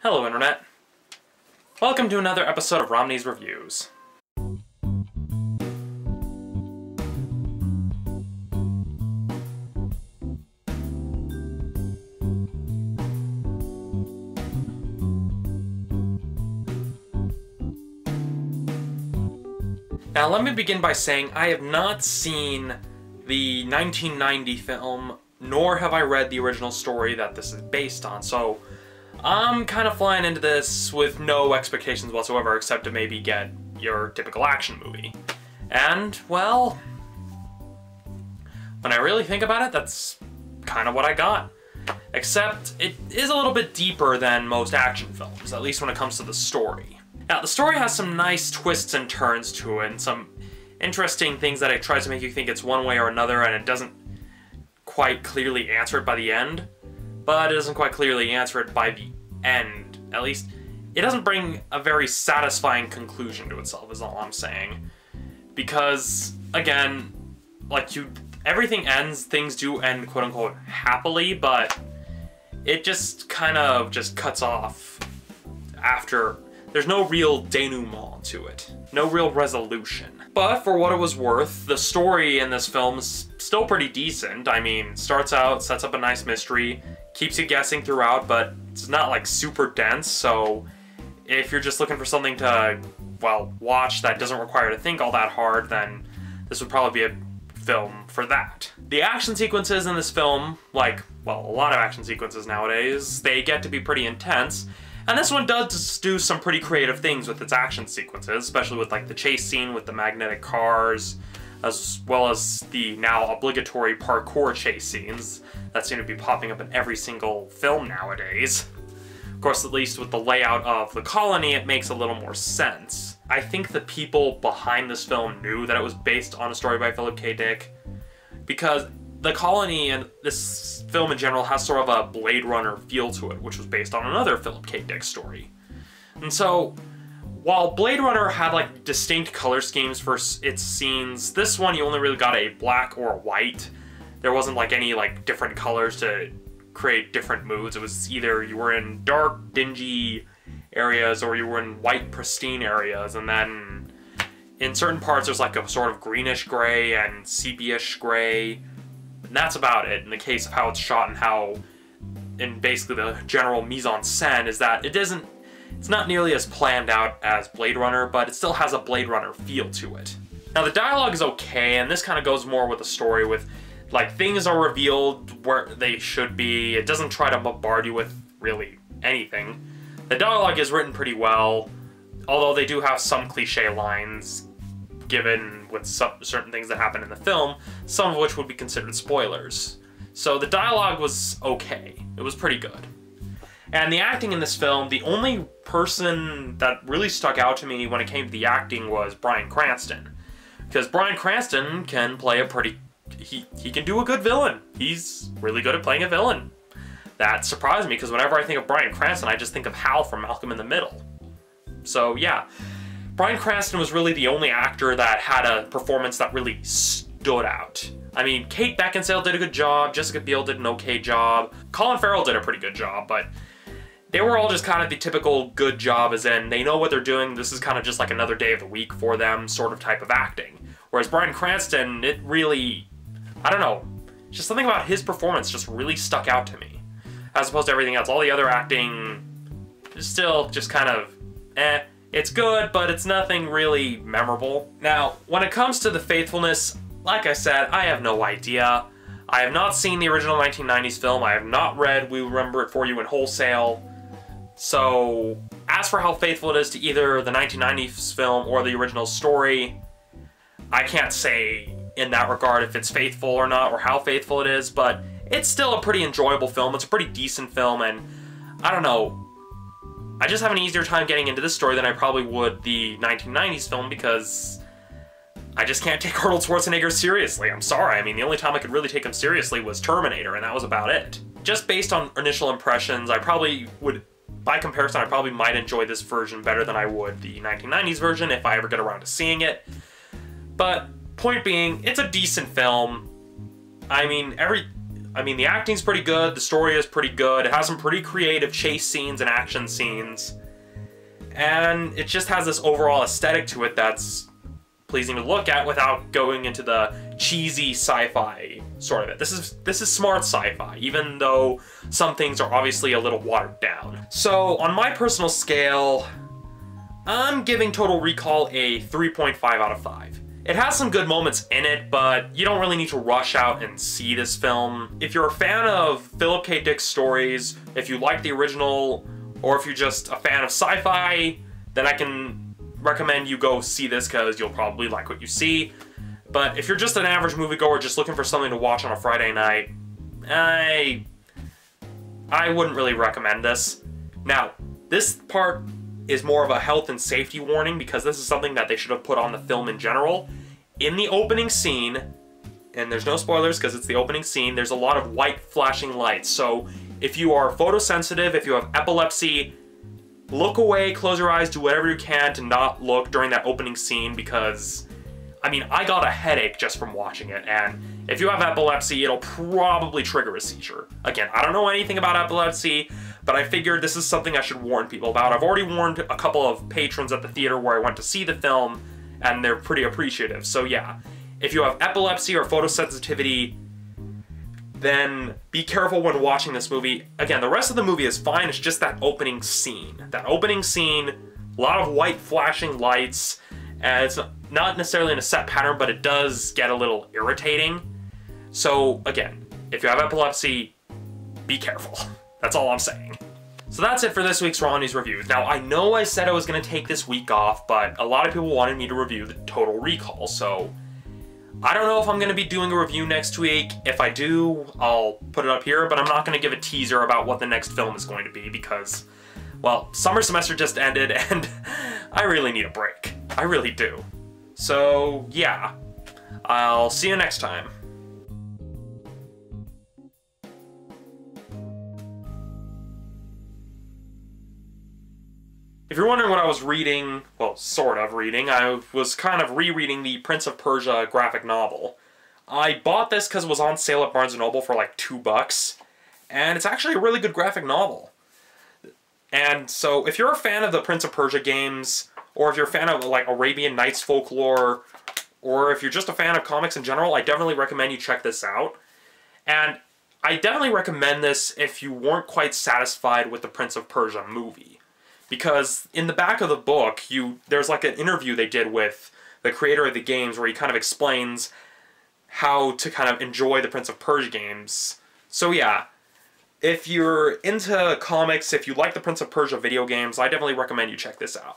Hello Internet. Welcome to another episode of Romney's Reviews. Now let me begin by saying I have not seen the 1990 film, nor have I read the original story that this is based on, so I'm kind of flying into this with no expectations whatsoever except to maybe get your typical action movie. And, well, when I really think about it, that's kind of what I got. Except it is a little bit deeper than most action films, at least when it comes to the story. Now, the story has some nice twists and turns to it, and some interesting things that it tries to make you think it's one way or another, and it doesn't quite clearly answer it by the end. But it doesn't quite clearly answer it by the end. At least, it doesn't bring a very satisfying conclusion to itself, is all I'm saying. Because, again, everything ends, things do end, quote-unquote, happily, but it just kind of just cuts off after. There's no real denouement to it. No real resolution. But for what it was worth, the story in this film is still pretty decent. I mean, starts out, sets up a nice mystery, keeps you guessing throughout, but it's not like super dense, so if you're just looking for something to, well, watch that doesn't require you to think all that hard, then this would probably be a film for that. The action sequences in this film, like, well, a lot of action sequences nowadays, they get to be pretty intense, and this one does do some pretty creative things with its action sequences, especially with like the chase scene with the magnetic cars, as well as the now obligatory parkour chase scenes that seem to be popping up in every single film nowadays. Of course, at least with the layout of the colony, it makes a little more sense. I think the people behind this film knew that it was based on a story by Philip K. Dick, because the colony and this film in general has sort of a Blade Runner feel to it, which was based on another Philip K. Dick story. And so, while Blade Runner had like distinct color schemes for its scenes, this one you only really got a black or a white. There wasn't like any like different colors to create different moods. It was either you were in dark, dingy areas or you were in white, pristine areas, and then in certain parts there's like a sort of greenish gray and sepia-ish gray. And that's about it in the case of how it's shot and how, and basically the general mise-en-scène is that it's not nearly as planned out as Blade Runner, but it still has a Blade Runner feel to it. Now the dialogue is okay, and this kind of goes more with the story with, like, things are revealed where they should be. It doesn't try to bombard you with really anything. The dialogue is written pretty well, although they do have some cliche lines given with certain things that happen in the film, some of which would be considered spoilers. So the dialogue was okay. It was pretty good. And the acting in this film, the only person that really stuck out to me when it came to the acting was Bryan Cranston. Because Bryan Cranston can play a pretty... He can do a good villain. He's really good at playing a villain. That surprised me, because whenever I think of Bryan Cranston, I just think of Hal from Malcolm in the Middle. So yeah. Bryan Cranston was really the only actor that had a performance that really stood out. I mean, Kate Beckinsale did a good job, Jessica Biel did an okay job, Colin Farrell did a pretty good job, but they were all just kind of the typical good job, as in they know what they're doing, this is kind of just like another day of the week for them sort of type of acting. Whereas Bryan Cranston, it really, I don't know, just something about his performance just really stuck out to me. As opposed to everything else, all the other acting is still just kind of eh. It's good, but it's nothing really memorable. Now, when it comes to the faithfulness, like I said, I have no idea. I have not seen the original 1990s film. I have not read We Remember It For You in wholesale. So, as for how faithful it is to either the 1990s film or the original story, I can't say in that regard if it's faithful or not, or how faithful it is, but it's still a pretty enjoyable film. It's a pretty decent film, and I don't know, I just have an easier time getting into this story than I probably would the 1990s film, because I just can't take Arnold Schwarzenegger seriously. I'm sorry. I mean, the only time I could really take him seriously was Terminator, and that was about it. Just based on initial impressions, I probably would, by comparison, I probably might enjoy this version better than I would the 1990s version if I ever get around to seeing it. But point being, it's a decent film. I mean, I mean, the acting's pretty good, the story is pretty good, it has some pretty creative chase scenes and action scenes, and it just has this overall aesthetic to it that's pleasing to look at without going into the cheesy sci-fi sort of it. This is smart sci-fi, even though some things are obviously a little watered down. So on my personal scale, I'm giving Total Recall a 3.5 out of 5. It has some good moments in it, but you don't really need to rush out and see this film. If you're a fan of Philip K. Dick's stories, if you like the original, or if you're just a fan of sci-fi, then I can recommend you go see this because you'll probably like what you see. But if you're just an average moviegoer just looking for something to watch on a Friday night, I wouldn't really recommend this. Now, this part is more of a health and safety warning because this is something that they should have put on the film in general. In the opening scene, and there's no spoilers because it's the opening scene, there's a lot of white flashing lights. So if you are photosensitive, if you have epilepsy, look away, close your eyes, do whatever you can to not look during that opening scene because, I mean, I got a headache just from watching it, and if you have epilepsy, it'll probably trigger a seizure. Again, I don't know anything about epilepsy, but I figured this is something I should warn people about. I've already warned a couple of patrons at the theater where I went to see the film, and they're pretty appreciative. So yeah, if you have epilepsy or photosensitivity, then be careful when watching this movie. Again, the rest of the movie is fine, it's just that opening scene. That opening scene, a lot of white flashing lights, and it's not necessarily in a set pattern, but it does get a little irritating. So again, if you have epilepsy, be careful. That's all I'm saying. So that's it for this week's Raw News Reviews. Now, I know I said I was going to take this week off, but a lot of people wanted me to review the Total Recall, so I don't know if I'm going to be doing a review next week. If I do, I'll put it up here, but I'm not going to give a teaser about what the next film is going to be because, well, summer semester just ended and I really need a break. I really do. So, yeah, I'll see you next time. If you're wondering what I was reading, well, sort of reading, I was kind of rereading the Prince of Persia graphic novel. I bought this because it was on sale at Barnes & Noble for like $2, and it's actually a really good graphic novel. And so if you're a fan of the Prince of Persia games, or if you're a fan of like Arabian Nights folklore, or if you're just a fan of comics in general, I definitely recommend you check this out. And I definitely recommend this if you weren't quite satisfied with the Prince of Persia movie. Because in the back of the book, there's like an interview they did with the creator of the games where he kind of explains how to kind of enjoy the Prince of Persia games. So yeah, if you're into comics, if you like the Prince of Persia video games, I definitely recommend you check this out.